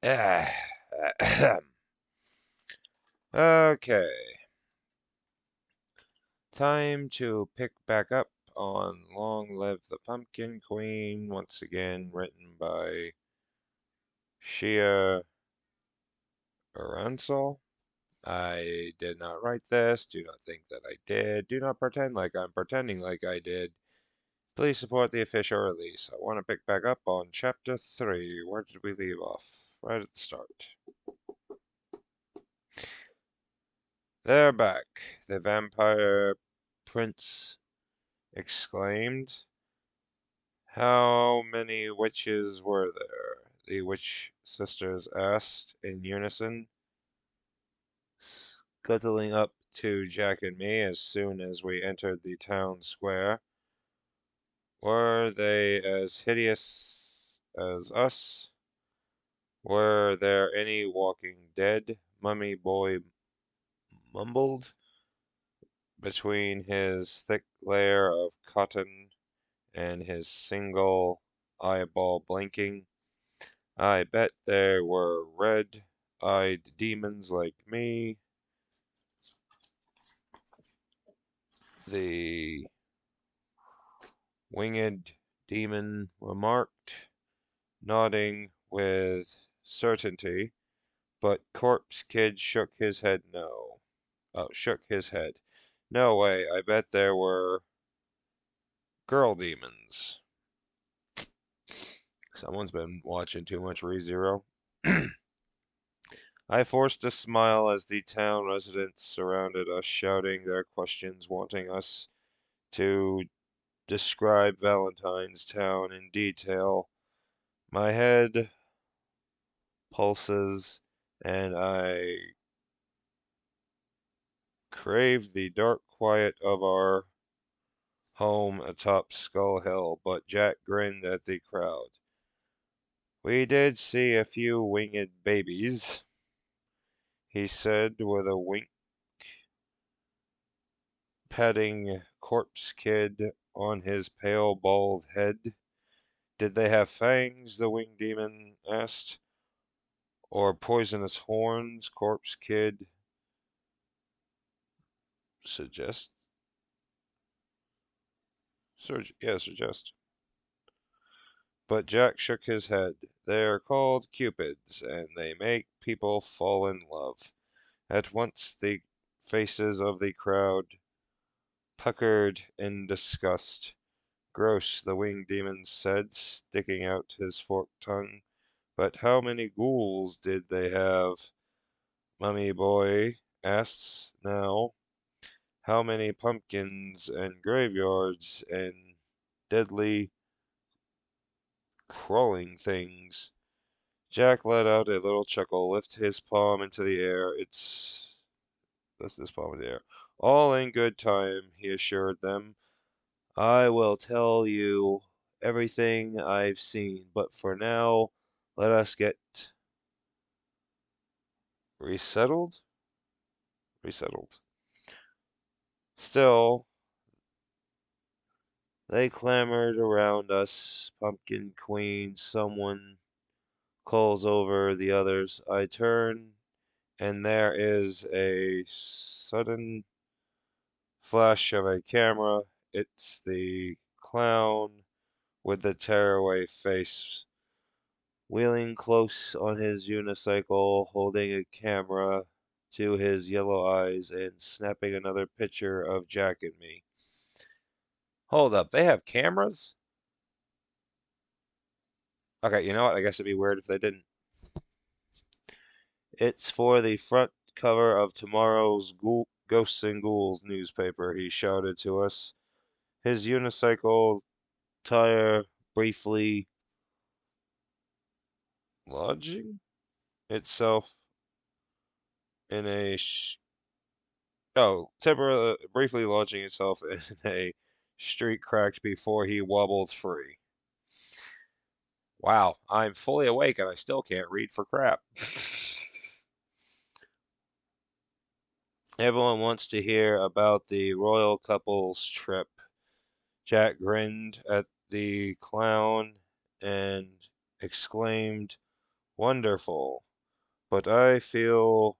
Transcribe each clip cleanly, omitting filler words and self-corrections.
Okay, time to pick back up on Long Live the Pumpkin Queen, once again written by Shea Ernshaw. I did not write this. Do not think that I did. Do not pretend like I'm pretending like I did. Please support the official release. I want to pick back up on Chapter 3. Where did we leave off? Right at the start. They're back, the vampire prince exclaimed. How many witches were there? The witch sisters asked in unison, scuttling up to Jack and me as soon as we entered the town square. Were they as hideous as us? Were there any walking dead? Mummy Boy mumbled between his thick layer of cotton and his single eyeball blinking. I bet there were red-eyed demons like me. The winged demon remarked, nodding with certainty, but Corpse Kid shook his head no. Oh, shook his head. No way, I bet there were girl demons. Someone's been watching too much ReZero. I forced a smile as the town residents surrounded us, shouting their questions, wanting us to describe Valentine's Town in detail. My head pulses, and I crave the dark quiet of our home atop Skull Hill, but Jack grinned at the crowd. We did see a few winged babies, he said with a wink, patting Corpse Kid on his pale bald head. Did they have fangs? The winged demon asked. Or poisonous horns? Corpse Kid suggest. Suggest. But Jack shook his head. They are called cupids, and they make people fall in love. At once the faces of the crowd puckered in disgust. Gross, the winged demon said, sticking out his forked tongue. But how many ghouls did they have? Mummy Boy asks now. How many pumpkins and graveyards and deadly crawling things? Jack let out a little chuckle, lift his palm into the air. Lift his palm in the air. All in good time, he assured them. I will tell you everything I've seen, but for now, let us get resettled. Resettled. Still, they clamored around us. Pumpkin Queen, someone calls over the others. I turn, and there is a sudden flash of a camera. It's the clown with the tearaway face, wheeling close on his unicycle, holding a camera to his yellow eyes and snapping another picture of Jack and me. Hold up, they have cameras? Okay, you know what? I guess it'd be weird if they didn't. It's for the front cover of tomorrow's Ghosts and Ghouls newspaper, he shouted to us. His unicycle tire briefly lodging itself in a briefly launching itself in a street cracked before he wobbled free. Wow, I'm fully awake and I still can't read for crap. Everyone wants to hear about the royal couple's trip. Jack grinned at the clown and exclaimed, Wonderful. But I feel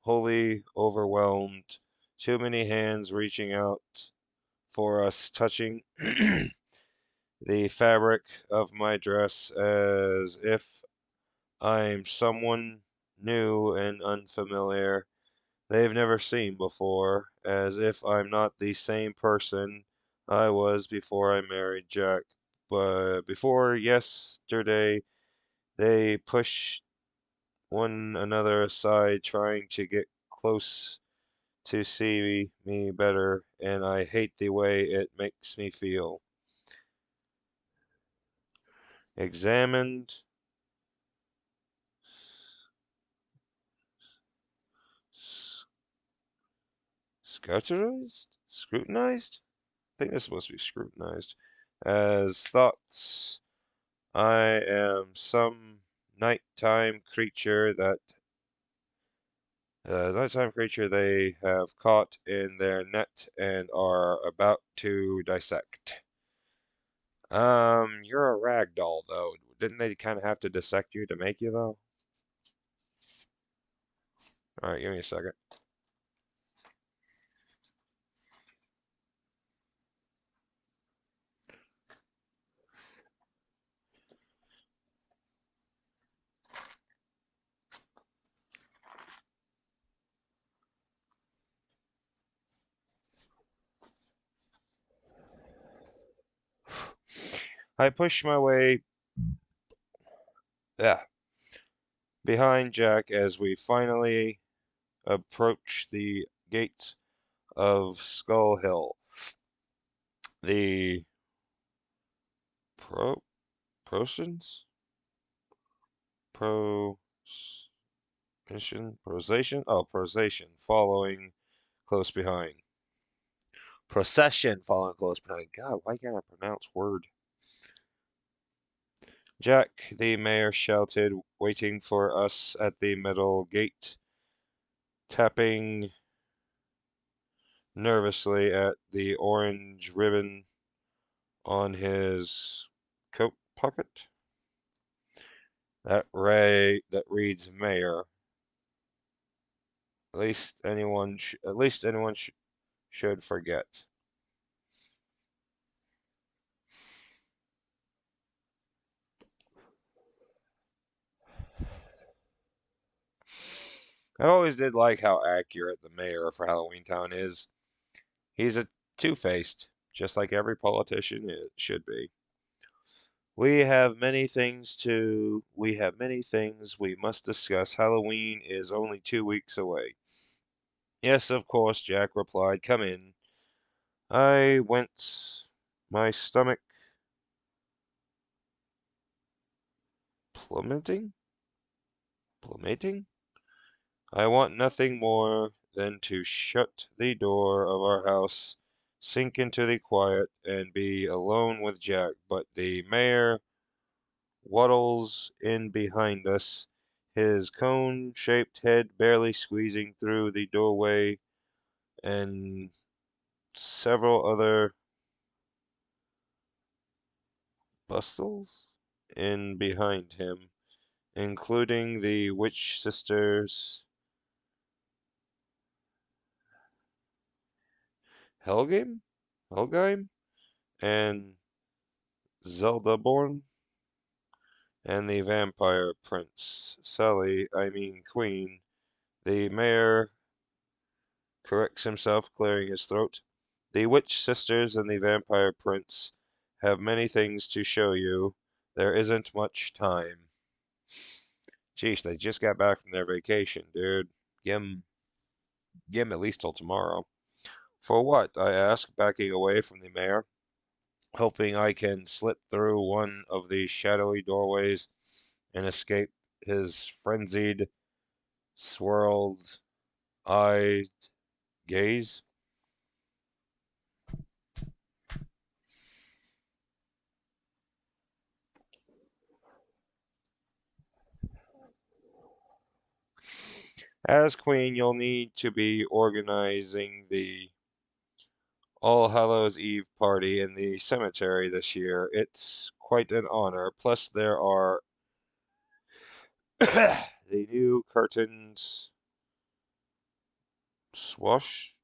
wholly overwhelmed. Too many hands reaching out for us, touching the fabric of my dress as if I'm someone new and unfamiliar they've never seen before, as if I'm not the same person I was before I married Jack. But before yesterday, they pushed one another aside, trying to get close to see me better, and I hate the way it makes me feel. Examined, scrutinized? I think it's supposed to be scrutinized. As thoughts, I am some nighttime creature that nighttime creature they have caught in their net and are about to dissect. You're a rag doll, though. Didn't they kind of have to dissect you to make you, though? All right, give me a second. I push my way, yeah, behind Jack as we finally approach the gate of Skull Hill. The pro prosins? Prosation? Oh, prosation following close behind. Procession following close behind. God, why can't I pronounce word? Jack, the mayor shouted, waiting for us at the metal gate, tapping nervously at the orange ribbon on his coat pocket. That reads mayor. At least anyone should forget. I always did like how accurate the mayor for Halloween Town is. He's a two-faced, just like every politician should be. We have many things we must discuss. Halloween is only 2 weeks away. Yes, of course, Jack replied. Come in. I went, my stomach plummeting? Plummeting? I want nothing more than to shut the door of our house, sink into the quiet, and be alone with Jack. But the mayor waddles in behind us, his cone-shaped head barely squeezing through the doorway, and several other bustles in behind him, including the witch sisters Helgame, Helgheim, and Zeldaborn, and the vampire prince, I mean Queen. The mayor corrects himself, clearing his throat. The witch sisters and the vampire prince have many things to show you. There isn't much time. Jeez, they just got back from their vacation, dude. Give 'em at least till tomorrow. For what? I ask, backing away from the mayor, hoping I can slip through one of the shadowy doorways and escape his frenzied, swirled eyed gaze. As queen, you'll need to be organizing the All Hallows Eve party in the cemetery this year. It's quite an honor. Plus, there are The new curtains swashes?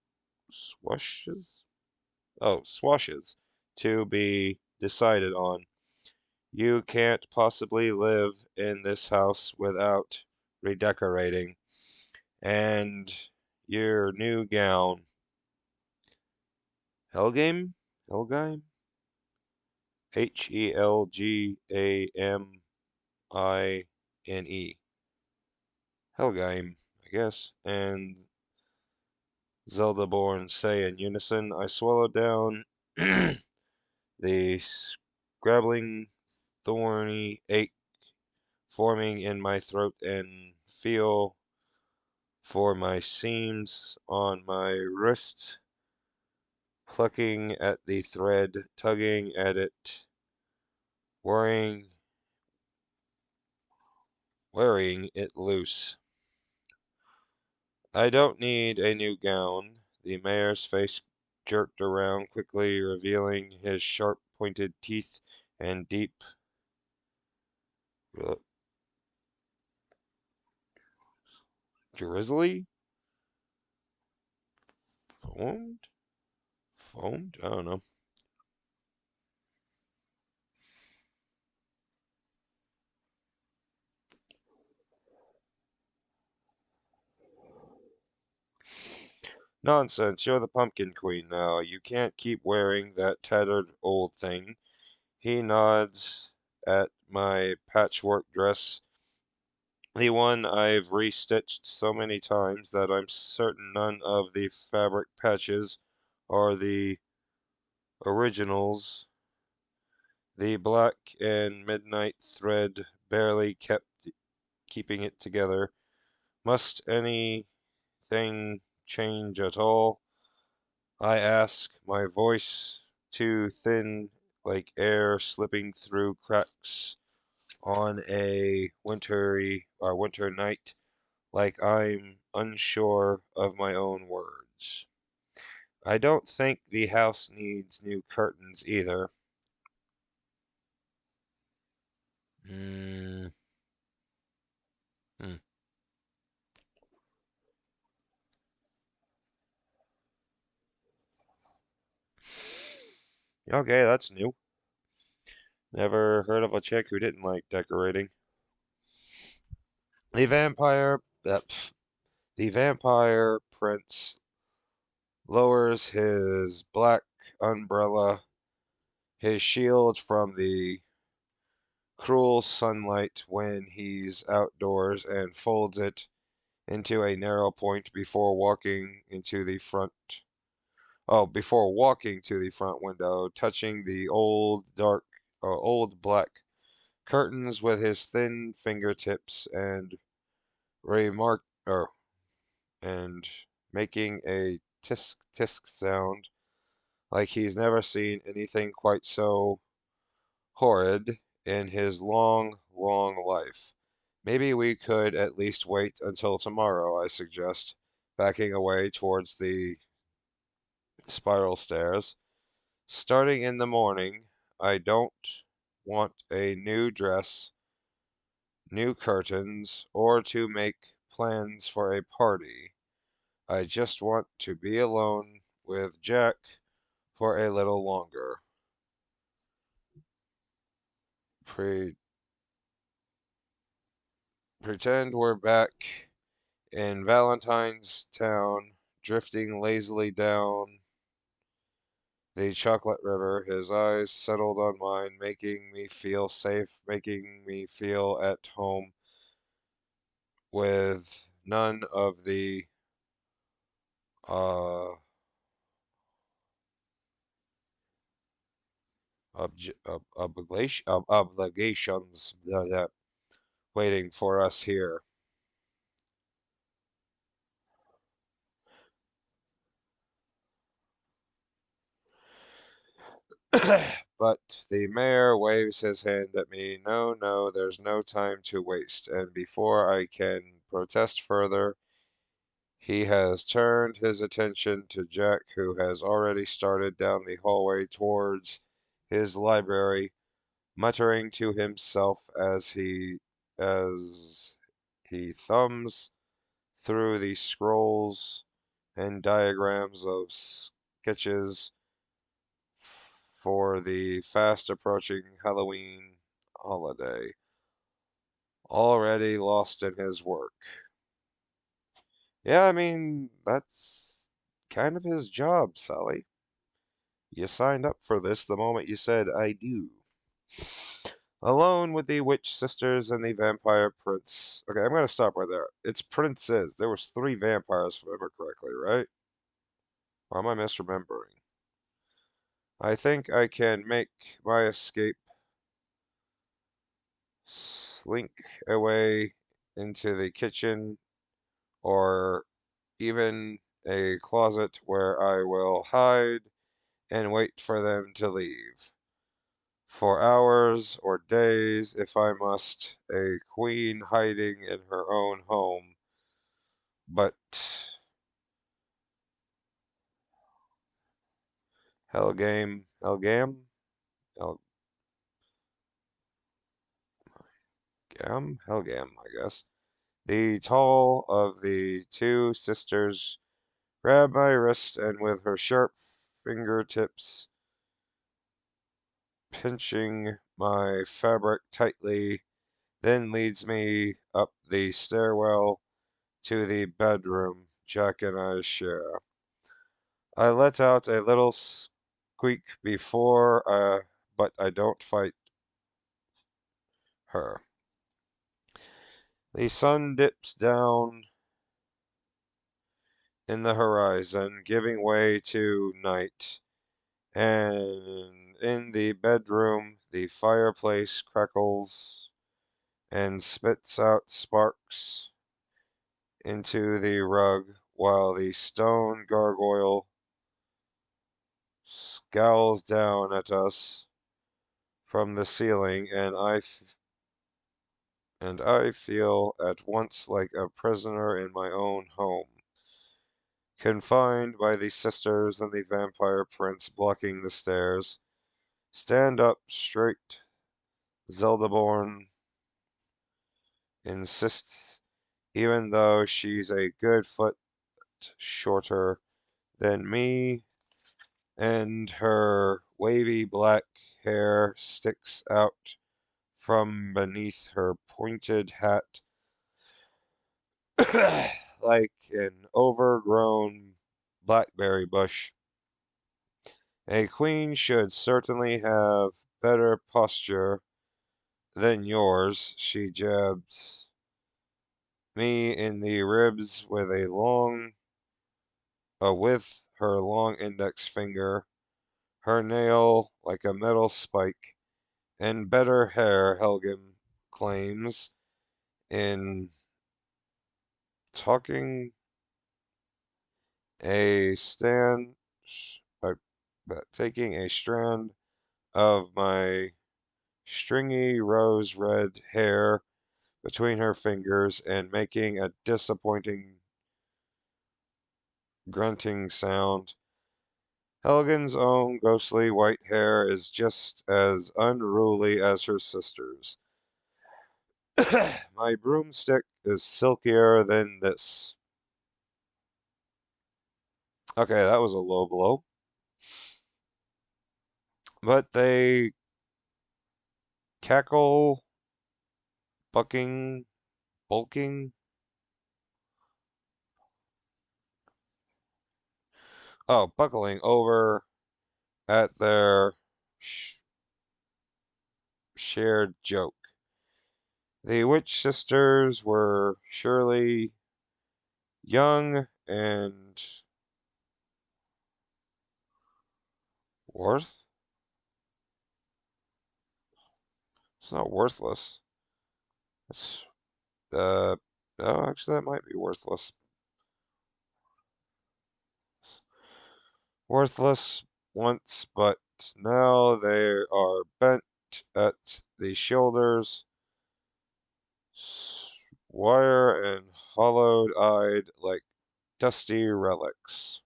Oh, swashes to be decided on. You can't possibly live in this house without redecorating. And your new gown. Helgame? Helgame? Helgame. Helgame, I guess. And Zelda-born say in unison. I swallowed down the scrabbling, thorny ache forming in my throat and feel for my seams on my wrist, plucking at the thread, tugging at it, worrying, wearing it loose. I don't need a new gown. The mayor's face jerked around quickly, revealing his sharp pointed teeth and deep, uh, drizzly, foamed, foamed. I don't know. Nonsense, you're the Pumpkin Queen now. You can't keep wearing that tattered old thing. He nods at my patchwork dress, the one I've restitched so many times that I'm certain none of the fabric patches are the originals. The black and midnight thread barely kept keeping it together. Must anything change at all? I ask, my voice too thin, like air slipping through cracks on a winter night, like I'm unsure of my own words. I don't think the house needs new curtains either. Mm, hmm. Okay, that's new. Never heard of a chick who didn't like decorating. The vampire, the vampire prince lowers his black umbrella, his shield from the cruel sunlight when he's outdoors, and folds it into a narrow point before walking into the front. Oh, before walking to the front window, touching the old black curtains with his thin fingertips and remark, or and making a tisk tisk sound like he's never seen anything quite so horrid in his long, long life. Maybe we could at least wait until tomorrow, I suggest, backing away towards the spiral stairs. Starting in the morning, I don't want a new dress, new curtains, or to make plans for a party. I just want to be alone with Jack for a little longer. Pre- Pretend we're back in Valentine's Town, drifting lazily down the chocolate river. His eyes settled on mine, making me feel safe, making me feel at home with none of the uh, obligations that waiting for us here. But the mayor waves his hand at me. No, no, there's no time to waste. And before I can protest further, he has turned his attention to Jack, who has already started down the hallway towards his library, muttering to himself as He thumbs through the scrolls and diagrams of sketches for the fast approaching Halloween holiday, already lost in his work. Yeah, I mean, that's kind of his job, Sally. You signed up for this the moment you said, I do. Alone with the witch sisters and the vampire prince. Okay, I'm gonna stop right there. It's princes. There was three vampires, if I remember correctly, right? Or am I misremembering? I think I can make my escape, slink away into the kitchen, or even a closet where I will hide and wait for them to leave. For hours or days, if I must, a queen hiding in her own home. But Helgam, Helgam, I guess. The tall of the two sisters grabbed my wrist and with her sharp fingertips pinching my fabric tightly, then leads me up the stairwell to the bedroom Jack and I share. I let out a little squeak but I don't fight her. The sun dips down in the horizon, giving way to night, and in the bedroom the fireplace crackles and spits out sparks into the rug while the stone gargoyle scowls down at us from the ceiling, and I feel at once like a prisoner in my own home, confined by the sisters and the vampire prince blocking the stairs. Stand up straight, Zeldaborn insists, even though she's a good foot shorter than me, and her wavy black hair sticks out from beneath her pointed hat like an overgrown blackberry bush. A queen should certainly have better posture than yours, she jabs me in the ribs with her long index finger, her nail like a metal spike, and better hair, Helgen claims, in talking a stand, uh, taking a strand of my stringy rose red hair between her fingers and making a disappointing grunting sound. Helgen's own ghostly white hair is just as unruly as her sister's. My broomstick is silkier than this. Okay, that was a low blow. But they cackle, bucking, bulking. Oh, buckling over at their shared joke. The witch sisters were surely young and worth. It's not worthless. It's uh oh, actually that might be worthless. Worthless once, but now they are bent at the shoulders, wire and hollowed-eyed like dusty relics.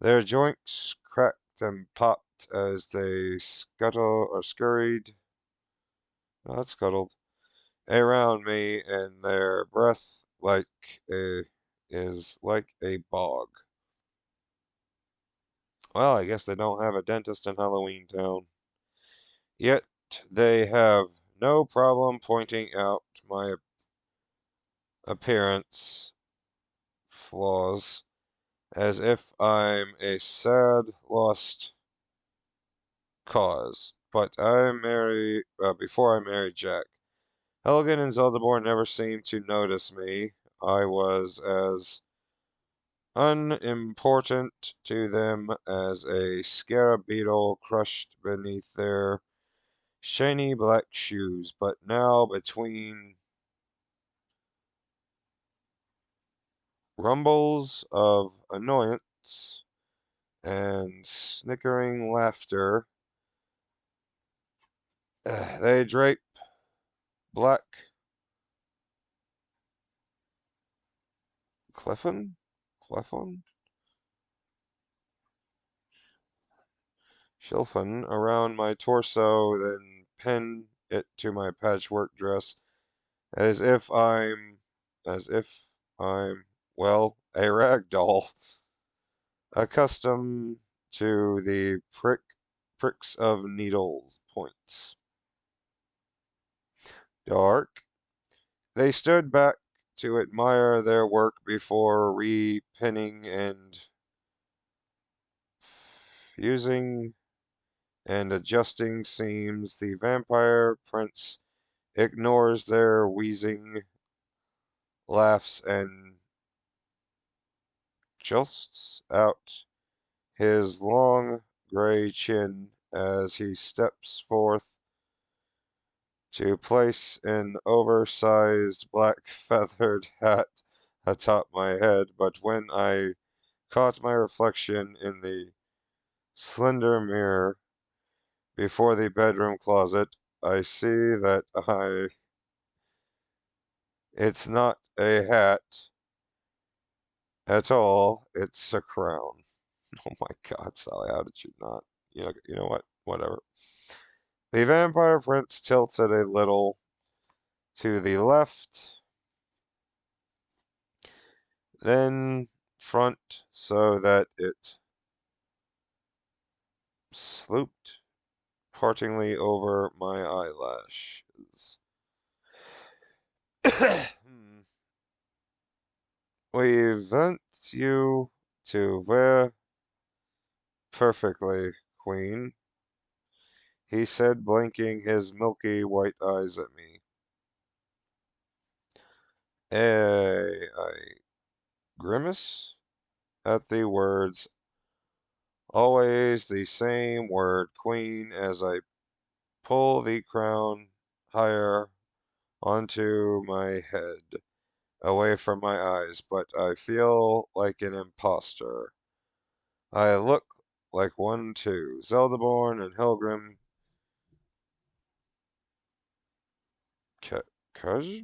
Their joints cracked and popped as they scuttled or scurried, not scuttled, around me, and their breath is like a bog. Well, I guess they don't have a dentist in Halloween Town. Yet they have no problem pointing out my appearance flaws as if I'm a sad, lost cause. But before I married Jack, Helgen and Zeldaborn never seemed to notice me. I was as unimportant to them as a scarab beetle crushed beneath their shiny black shoes. But now, between rumbles of annoyance and snickering laughter, they drape black Clefin? Clefin? Shilfin around my torso, then pin it to my patchwork dress as if I'm, well, a rag doll, accustomed to the pricks of needles points. Dark. They stood back to admire their work before repinning and fusing and adjusting seams. The vampire prince ignores their wheezing laughs and justs out his long gray chin as he steps forth to place an oversized black feathered hat atop my head. But when I caught my reflection in the slender mirror before the bedroom closet, I see that it's not a hat at all, it's a crown. Oh my God, Sally, how did you not? You know what? Whatever. The vampire prince tilts it a little to the left, then front so that it slooped partingly over my eyelashes. We want you to wear perfectly, Queen, he said, blinking his milky white eyes at me. I grimace at the words, always the same word, Queen, as I pull the crown higher onto my head, away from my eyes, but I feel like an imposter. I look like one too. Zeldaborn and Helgrim. Cuz?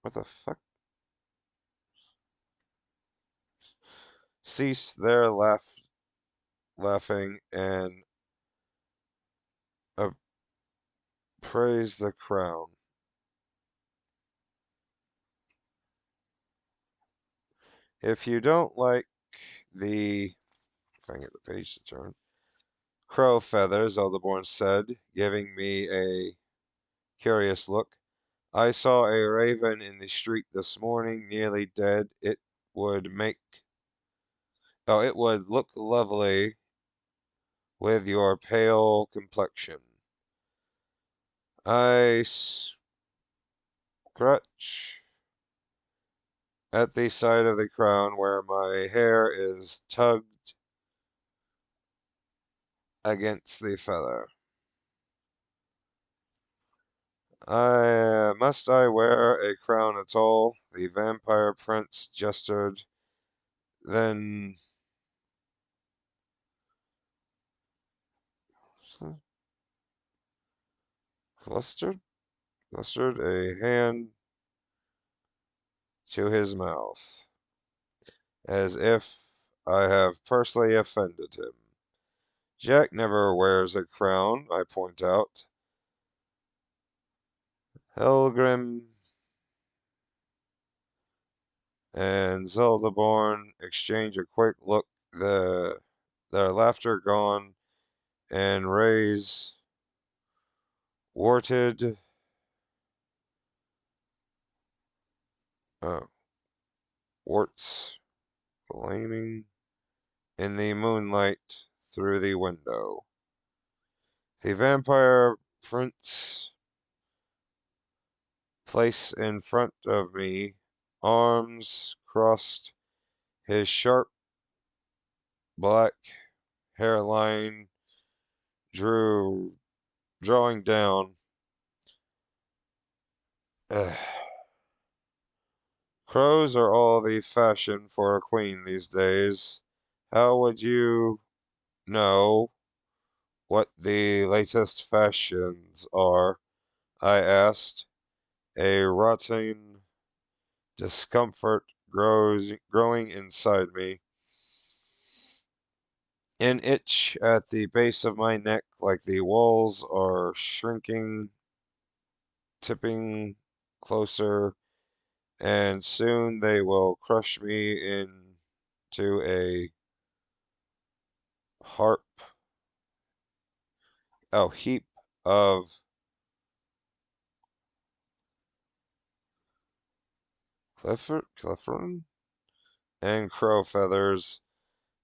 What the fuck? Cease their laughing and praise the crown. If you don't like the, if I can get the page to turn, crow feathers, Elderborn said, giving me a curious look. I saw a raven in the street this morning, nearly dead. It would look lovely with your pale complexion. I scratch at the side of the crown where my hair is tugged against the feather. Must I wear a crown at all? The vampire prince gestured, then clustered, clustered a hand to his mouth, as if I have personally offended him. Jack never wears a crown, I point out. Helgrim and Zeldaborn exchange a quick look, their laughter gone, and Ray's warted, uh, warts gleaming in the moonlight through the window. The vampire prince place in front of me, arms crossed, his sharp black hairline drawing down. Crows are all the fashion for a queen these days. How would you know what the latest fashions are? I asked, a rotting discomfort growing inside me. An itch at the base of my neck, like the walls are shrinking, tipping closer, and soon they will crush me into a harp, heap of Clifford and crow feathers.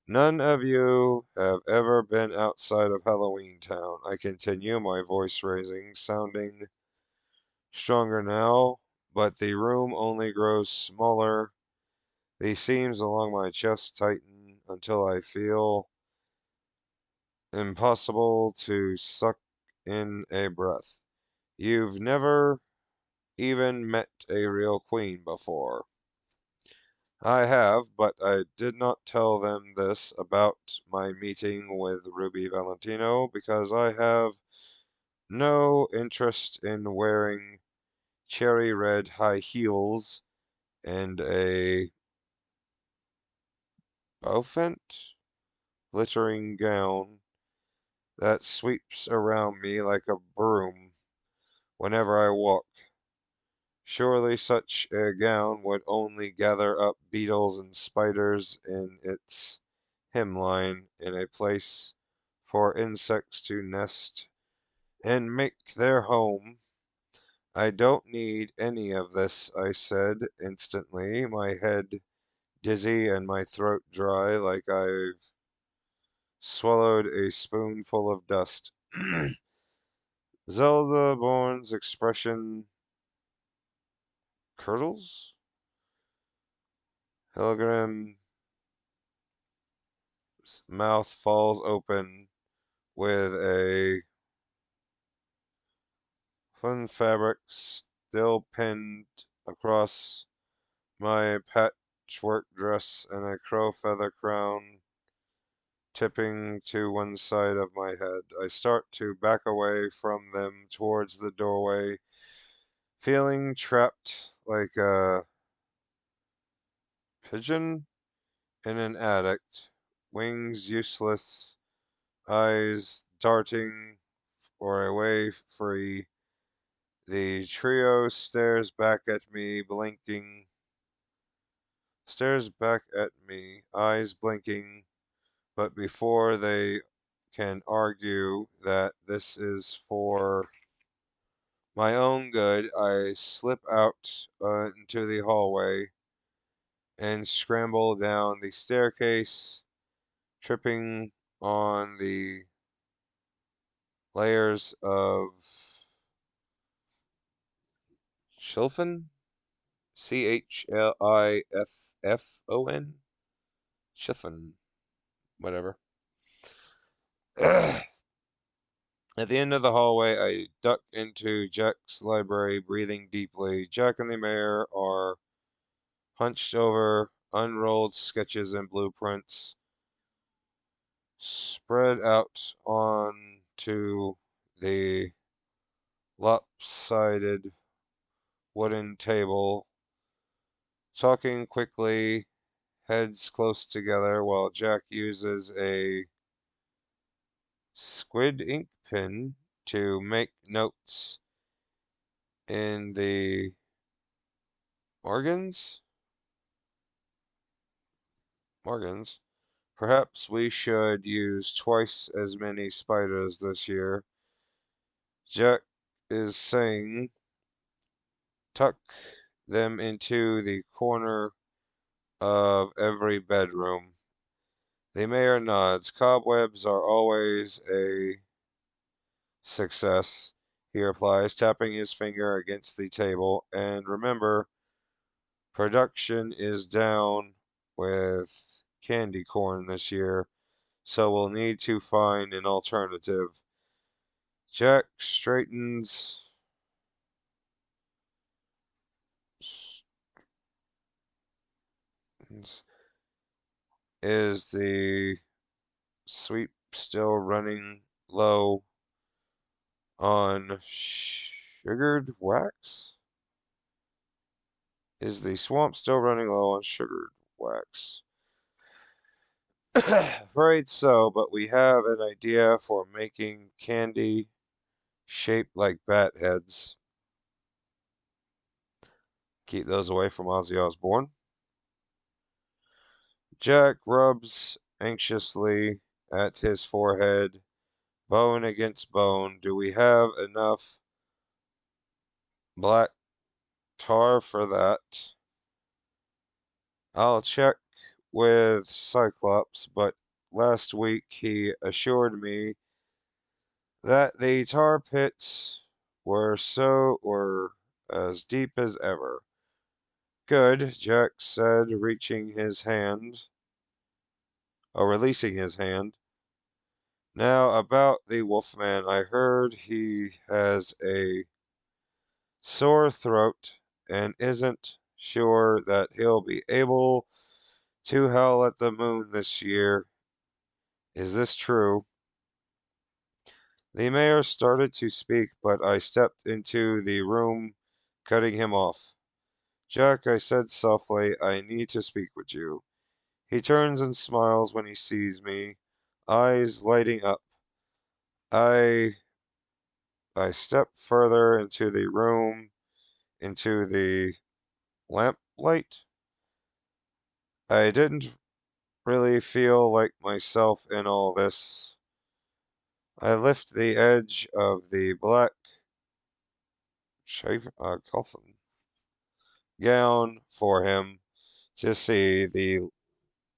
None of you have ever been outside of Halloween Town. I continue, my voice raising, sounding stronger now, but the room only grows smaller. The seams along my chest tighten until I feel impossible to suck in a breath. You've never even met a real queen before. I have, but I did not tell them this about my meeting with Ruby Valentino because I have no interest in wearing cherry red high heels and a bouffant glittering gown that sweeps around me like a broom whenever I walk. Surely such a gown would only gather up beetles and spiders in its hemline in a place for insects to nest and make their home. I don't need any of this, I said instantly, my head dizzy and my throat dry like I've swallowed a spoonful of dust. Zelda Bourne's expression curdles. Hilgrim's mouth falls open with a fun fabric still pinned across my patchwork dress and a crow feather crown tipping to one side of my head. I start to back away from them towards the doorway, feeling trapped like a pigeon in an attic, wings useless, eyes darting for a way free. The trio stares back at me, eyes blinking, but before they can argue that this is for my own good, I slip out into the hallway and scramble down the staircase, tripping on the layers of Chilfon, Chliffon, Chiffon, whatever. At the end of the hallway, I duck into Jack's library, breathing deeply. Jack and the mayor are hunched over unrolled sketches and blueprints spread out onto the lopsided wooden table, talking quickly, heads close together, while Jack uses a squid ink pen to make notes in the organs. organs. Perhaps we should use twice as many spiders this year. Jack is saying tuck them into the corner of every bedroom. The mayor nods. Cobwebs are always a success, he replies, tapping his finger against the table. And remember, production is down with candy corn this year, so we'll need to find an alternative. Jack straightens is the sweep still running low on sugared wax? Is the swamp still running low on sugared wax? Afraid so, but we have an idea for making candy shaped like bat heads. Keep those away from Ozzy Osbourne. Jack rubs anxiously at his forehead, bone against bone. Do we have enough black tar for that? I'll check with Cyclops, but last week he assured me that the tar pits were as deep as ever. Good, Jack said, releasing his hand. Now about the Wolfman, I heard he has a sore throat and isn't sure that he'll be able to howl at the moon this year. Is this true? The mayor started to speak, but I stepped into the room, cutting him off. Jack, I said softly, I need to speak with you. He turns and smiles when he sees me, eyes lighting up. I I step further into the room, into the lamplight. I didn't really feel like myself in all this. I lift the edge of the black coffin gown for him to see the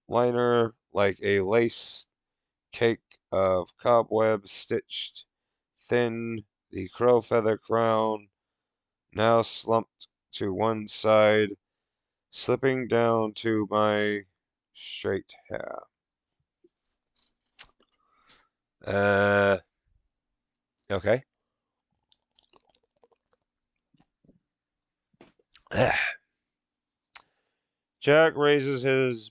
liner like a lace cake of cobwebs stitched thin, the crow feather crown now slumped to one side, slipping down to my straight hair. Uh, okay. Jack raises his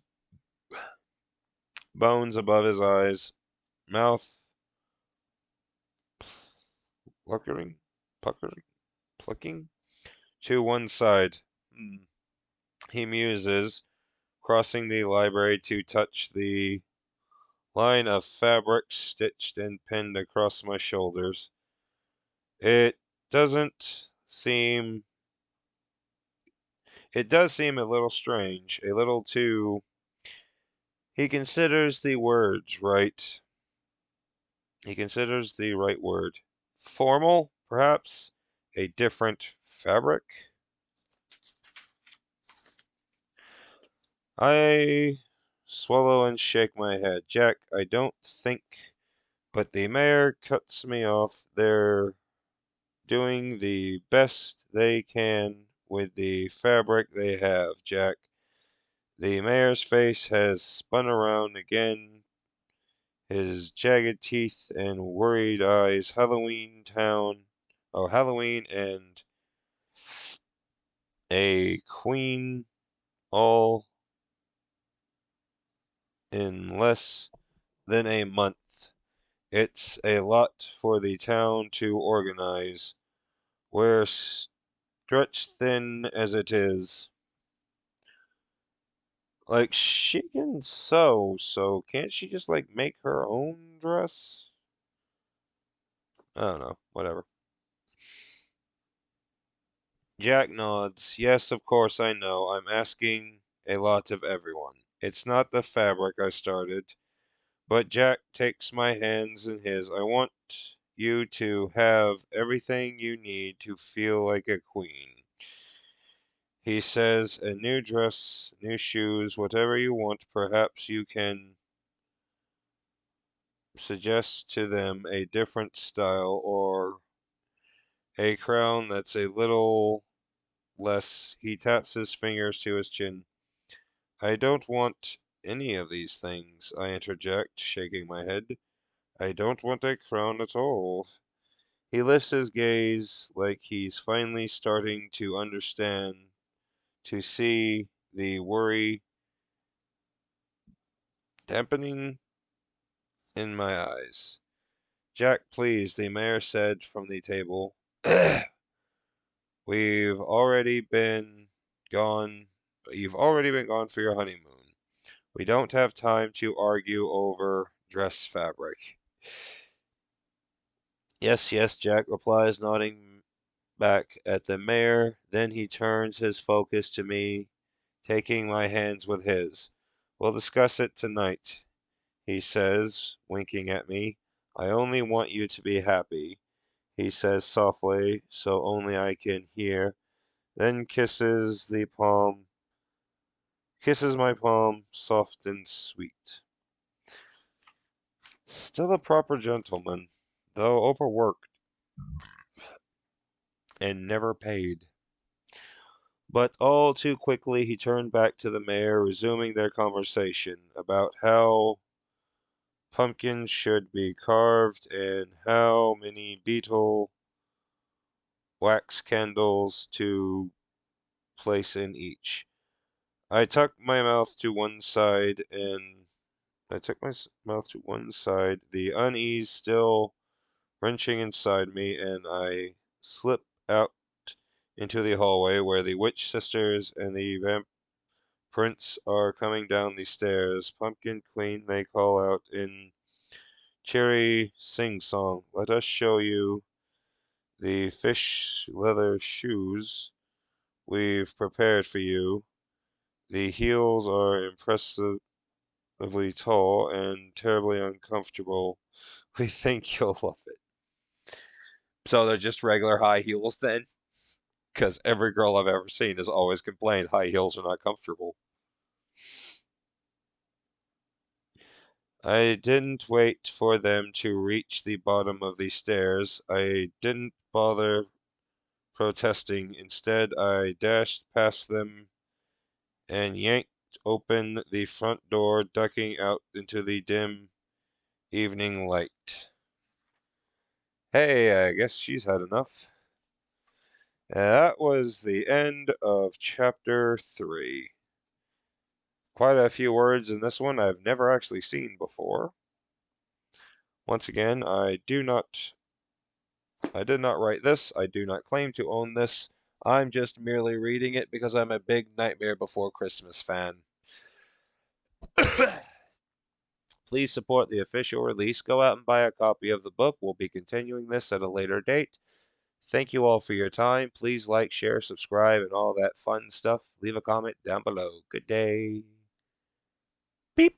bones above his eyes, mouth puckering, puckering, plucking to one side. He muses, crossing the library to touch the line of fabric stitched and pinned across my shoulders. It doesn't seem. It does seem a little strange, a little too. He considers the words right. He considers the right word. Formal, perhaps? A different fabric? I swallow and shake my head. Jack, I don't think. But the mayor cuts me off. They're doing the best they can with the fabric they have, Jack. The mayor's face has spun around again, his jagged teeth and worried eyes. Halloween and a queen all in less than a month. It's a lot for the town to organize. We're stretched thin as it is. Like, she can sew, so can't she just, like, make her own dress? I don't know, whatever. Jack nods. Yes, of course, I know. I'm asking a lot of everyone. It's not the fabric, I started, but Jack takes my hands in his. I want you to have everything you need to feel like a queen. He says, a new dress, new shoes, whatever you want. Perhaps you can suggest to them a different style or a crown that's a little less. He taps his fingers to his chin. I don't want any of these things, I interject, shaking my head. I don't want a crown at all. He lifts his gaze like he's finally starting to understand, to see the worry dampening in my eyes. Jack, please, the mayor said from the table. We've already been gone. You've already been gone for your honeymoon. We don't have time to argue over dress fabric. Yes, yes, Jack replies, nodding back at the mayor. Then he turns his focus to me, taking my hands with his. We'll discuss it tonight, he says, winking at me. I only want you to be happy, he says softly, so only I can hear, then kisses my palm, soft and sweet. Still a proper gentleman, though overworked and never paid. But all too quickly he turned back to the mayor, resuming their conversation about how pumpkins should be carved and how many beetle wax candles to place in each. I tucked my mouth to one side and I took my mouth to one side, the unease still wrenching inside me, and I slipped out into the hallway where the witch sisters and the vamp prince are coming down the stairs. Pumpkin Queen, they call out in cheery sing-song. Let us show you the fish leather shoes we've prepared for you. The heels are impressively tall and terribly uncomfortable. We think you'll love it. So they're just regular high heels then? Because every girl I've ever seen has always complained high heels are not comfortable. I didn't wait for them to reach the bottom of the stairs. I didn't bother protesting. Instead, I dashed past them and yanked open the front door, ducking out into the dim evening light. Hey, I guess she's had enough. That was the end of chapter 3. Quite a few words in this one I've never actually seen before. Once again, I did not write this. I do not claim to own this. I'm just merely reading it because I'm a big Nightmare Before Christmas fan. Please support the official release. Go out and buy a copy of the book. We'll be continuing this at a later date. Thank you all for your time. Please like, share, subscribe, and all that fun stuff. Leave a comment down below. Good day. Beep.